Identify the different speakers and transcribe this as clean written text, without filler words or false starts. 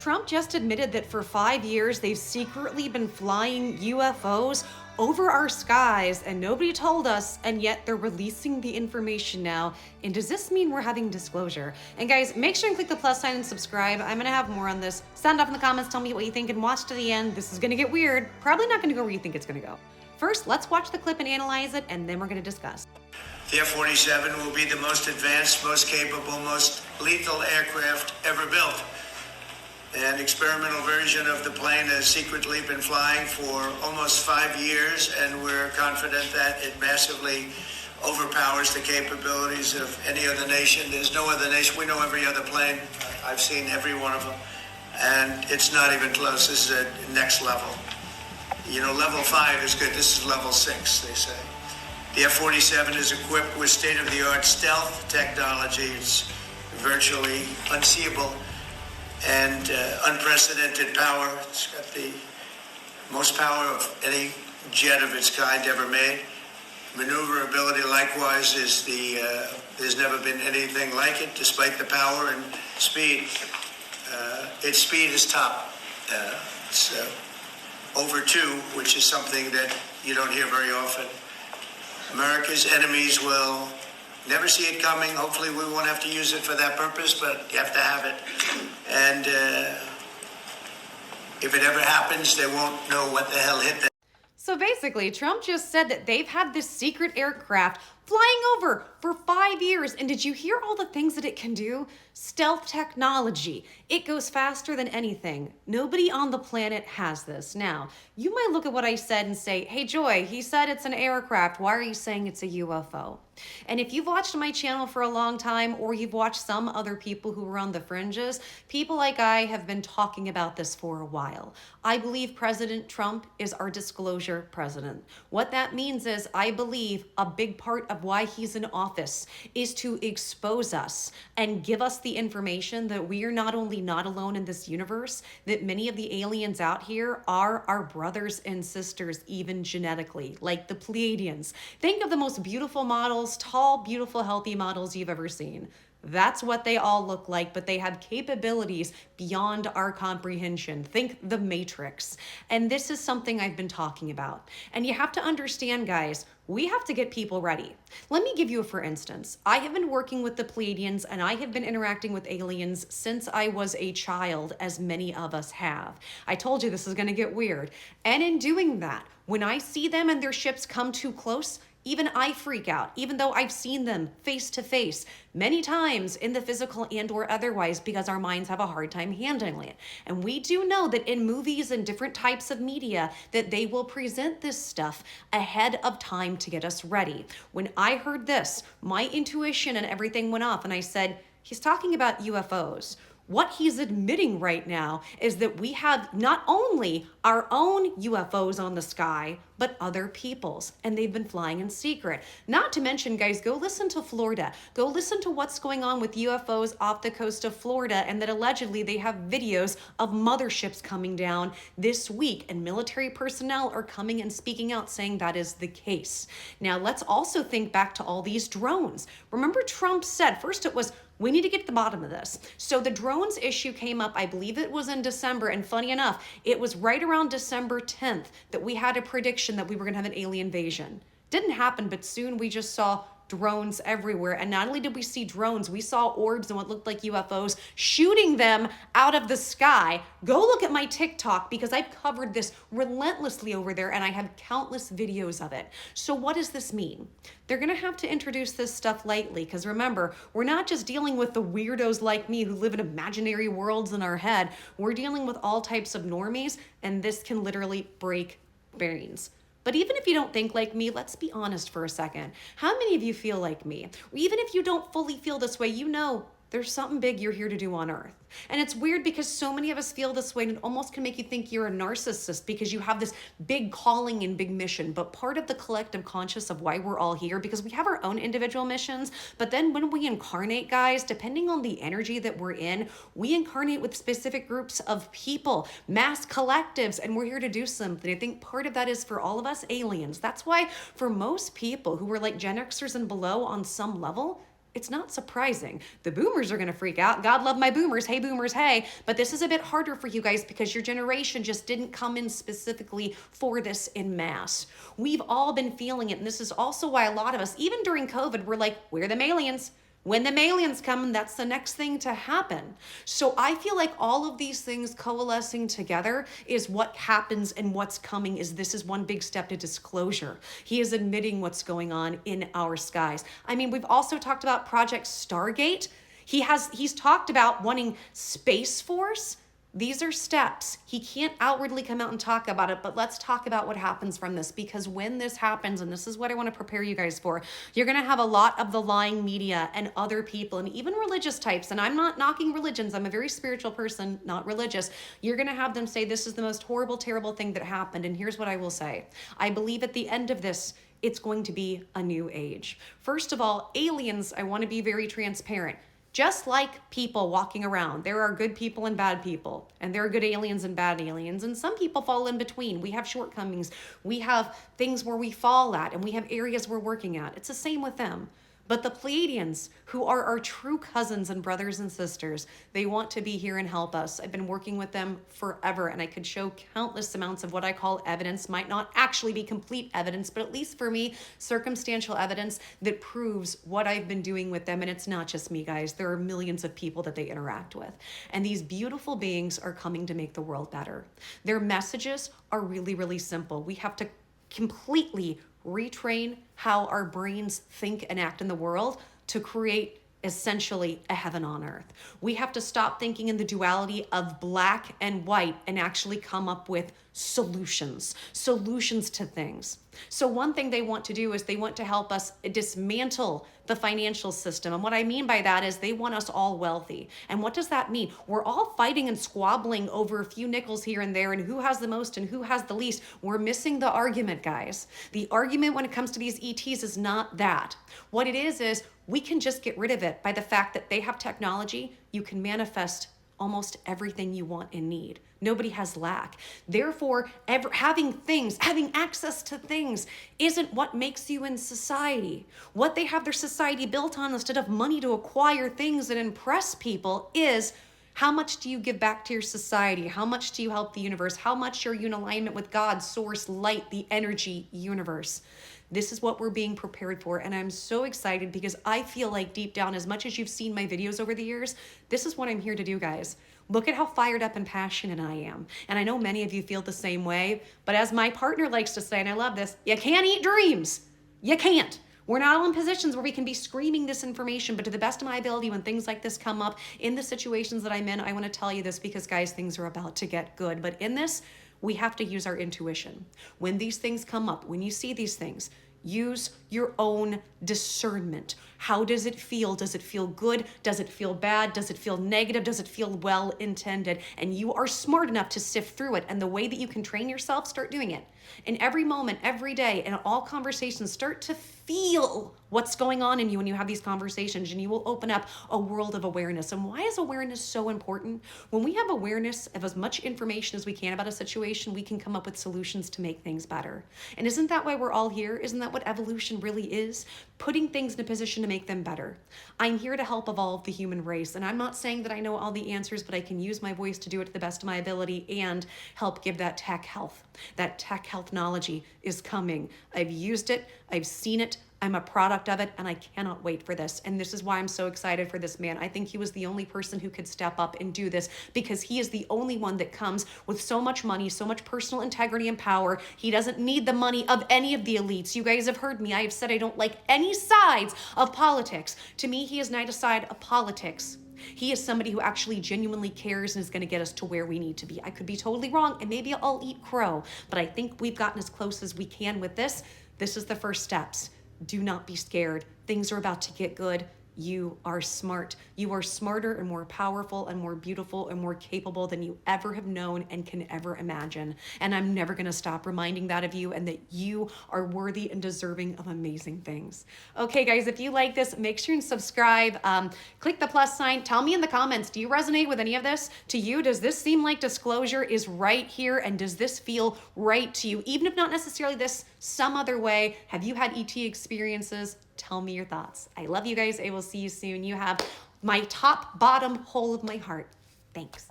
Speaker 1: Trump just admitted that for 5 years they've secretly been flying UFOs over our skies and nobody told us, and yet they're releasing the information now. And does this mean we're having disclosure? And guys, make sure and click the plus sign and subscribe. I'm gonna have more on this. Sound off in the comments, tell me what you think, and watch to the end. This is gonna get weird. Probably not gonna go where you think it's gonna go. First, let's watch the clip and analyze it, and then we're gonna discuss.
Speaker 2: The F-47 will be the most advanced, most capable, most lethal aircraft ever built. An experimental version of the plane has secretly been flying for almost 5 years, and we're confident that it massively overpowers the capabilities of any other nation. There's no other nation. We know every other plane. I've seen every one of them, and it's not even close. This is a next level. You know, level 5 is good. This is level 6, they say. The F-47 is equipped with state-of-the-art stealth technology. It's virtually unseeable and unprecedented power. It's got the most power of any jet of its kind ever made. Maneuverability, likewise, is there's never been anything like it, despite the power and speed. Its speed is top. It's over 2, which is something that you don't hear very often. America's enemies will never see it coming. Hopefully we won't have to use it for that purpose, but you have to have it. And if it ever happens, they won't know what the hell hit them.
Speaker 1: So basically, Trump just said that they've had this secret aircraft flying over for 5 years. And did you hear all the things that it can do? Stealth technology. It goes faster than anything. Nobody on the planet has this. Now, you might look at what I said and say, hey, Joy, he said it's an aircraft. Why are you saying it's a UFO? And if you've watched my channel for a long time, or you've watched some other people who were on the fringes, people like I have been talking about this for a while. I believe President Trump is our disclosure president. What that means is I believe a big part of why he's in office is to expose us and give us the information that we are not only not alone in this universe, that many of the aliens out here are our brothers and sisters, even genetically, like the Pleiadians. Think of the most beautiful models, tall, beautiful, healthy models you've ever seen. That's what they all look like, but they have capabilities beyond our comprehension. Think the Matrix. And this is something I've been talking about. And you have to understand, guys, we have to get people ready. Let me give you a for instance. I have been working with the Pleiadians and I have been interacting with aliens since I was a child, as many of us have. I told you this is gonna get weird. And in doing that, when I see them and their ships come too close, even I freak out, even though I've seen them face to face many times in the physical and or otherwise, because our minds have a hard time handling it. And we do know that in movies and different types of media that they will present this stuff ahead of time to get us ready. When I heard this, my intuition and everything went off and I said, he's talking about UFOs. What he's admitting right now is that we have not only our own UFOs on the sky, but other people's, and they've been flying in secret. Not to mention, guys, go listen to Florida. Go listen to what's going on with UFOs off the coast of Florida, and that allegedly they have videos of motherships coming down this week, and military personnel are coming and speaking out saying that is the case. Now, let's also think back to all these drones. Remember Trump said, first it was, we need to get to the bottom of this. So the drones issue came up, I believe it was in December, and funny enough, it was right around December 10th that we had a prediction that we were gonna have an alien invasion. Didn't happen, but soon we just saw drones everywhere. And not only did we see drones, we saw orbs and what looked like UFOs shooting them out of the sky. Go look at my TikTok because I've covered this relentlessly over there and I have countless videos of it. So what does this mean? They're gonna have to introduce this stuff lightly, because remember, we're not just dealing with the weirdos like me who live in imaginary worlds in our head. We're dealing with all types of normies, and this can literally break brains. But even if you don't think like me, let's be honest for a second. How many of you feel like me? Or even if you don't fully feel this way, you know there's something big you're here to do on Earth. And it's weird because so many of us feel this way, and it almost can make you think you're a narcissist because you have this big calling and big mission. But part of the collective conscious of why we're all here, because we have our own individual missions, but then when we incarnate, guys, depending on the energy that we're in, we incarnate with specific groups of people, mass collectives, and we're here to do something. I think part of that is for all of us aliens. That's why for most people who were like Gen Xers and below on some level, It's not surprising. The boomers are going to freak out. God love my boomers. Hey, boomers, hey. But this is a bit harder for you guys because your generation just didn't come in specifically for this in mass. We've all been feeling it. And this is also why a lot of us, even during COVID, we're like, we're the aliens. When the aliens come, that's the next thing to happen. So I feel like all of these things coalescing together is what happens, and what's coming is this is one big step to disclosure. He is admitting what's going on in our skies. I mean, we've also talked about Project Stargate. He's talked about wanting Space Force. These are steps. He can't outwardly come out and talk about it, but let's talk about what happens from this, because when this happens, and this is what I want to prepare you guys for, you're going to have a lot of the lying media and other people and even religious types, and I'm not knocking religions. I'm a very spiritual person, not religious. You're going to have them say this is the most horrible, terrible thing that happened, and here's what I will say. I believe at the end of this, it's going to be a new age. First of all, aliens, I want to be very transparent. Just like people walking around, there are good people and bad people, and there are good aliens and bad aliens, and some people fall in between. We have shortcomings. We have things where we fall at, and we have areas we're working at. It's the same with them. But the Pleiadians, who are our true cousins and brothers and sisters, they want to be here and help us. I've been working with them forever, and I could show countless amounts of what I call evidence. Might not actually be complete evidence, but at least for me, circumstantial evidence that proves what I've been doing with them. And it's not just me, guys. There are millions of people that they interact with. And these beautiful beings are coming to make the world better. Their messages are really, really simple. We have to completely retrain how our brains think and act in the world to create essentially a heaven on earth. We have to stop thinking in the duality of black and white and actually come up with solutions to things. So one thing they want to do is they want to help us dismantle the financial system. And what I mean by that is they want us all wealthy. And what does that mean? We're all fighting and squabbling over a few nickels here and there and who has the most and who has the least. We're missing the argument, guys. The argument when it comes to these ETs is not that. What it is we can just get rid of it by the fact that they have technology. You can manifest almost everything you want and need. Nobody has lack. Therefore, having access to things isn't what makes you in society. What they have their society built on, instead of money to acquire things that impress people, is how much do you give back to your society? How much do you help the universe? How much are you in alignment with God, source, light, the energy, universe? This is what we're being prepared for, and I'm so excited because I feel like deep down, as much as you've seen my videos over the years, this is what I'm here to do, guys. Look at how fired up and passionate I am. And I know many of you feel the same way, but as my partner likes to say, and I love this, you can't eat dreams. You can't. We're not all in positions where we can be screaming this information, but to the best of my ability, when things like this come up in the situations that I'm in, I want to tell you this because, guys, things are about to get good. But in this, we have to use our intuition. When these things come up, when you see these things, use your own discernment. How does it feel? Does it feel good? Does it feel bad? Does it feel negative? Does it feel well intended? And you are smart enough to sift through it. And the way that you can train yourself, start doing it. In every moment, every day, in all conversations, start to feel what's going on in you when you have these conversations, and you will open up a world of awareness. And why is awareness so important? When we have awareness of as much information as we can about a situation, we can come up with solutions to make things better. And isn't that why we're all here? Isn't that what evolution really is? Putting things in a position to make them better. I'm here to help evolve the human race. And I'm not saying that I know all the answers, but I can use my voice to do it to the best of my ability and help give that tech health. That tech healthnology is coming. I've used it. I've seen it. I'm a product of it, and I cannot wait for this. And this is why I'm so excited for this man. I think he was the only person who could step up and do this, because he is the only one that comes with so much money, so much personal integrity and power. He doesn't need the money of any of the elites. You guys have heard me. I have said I don't like any sides of politics. To me, he is neither side of politics. He is somebody who actually genuinely cares and is going to get us to where we need to be. I could be totally wrong, and maybe I'll eat crow, but I think we've gotten as close as we can with this. This is the first steps. Do not be scared. Things are about to get good. You are smart. You are smarter and more powerful and more beautiful and more capable than you ever have known and can ever imagine. And I'm never going to stop reminding that of you, and that you are worthy and deserving of amazing things. Okay, guys, if you like this, make sure and subscribe. Click the plus sign. Tell me in the comments, do you resonate with any of this? To you, does this seem like disclosure is right here? And does this feel right to you? Even if not necessarily this, some other way, have you had ET experiences? Tell me your thoughts. I love you guys. I will see you soon. You have my top, bottom, whole of my heart. Thanks.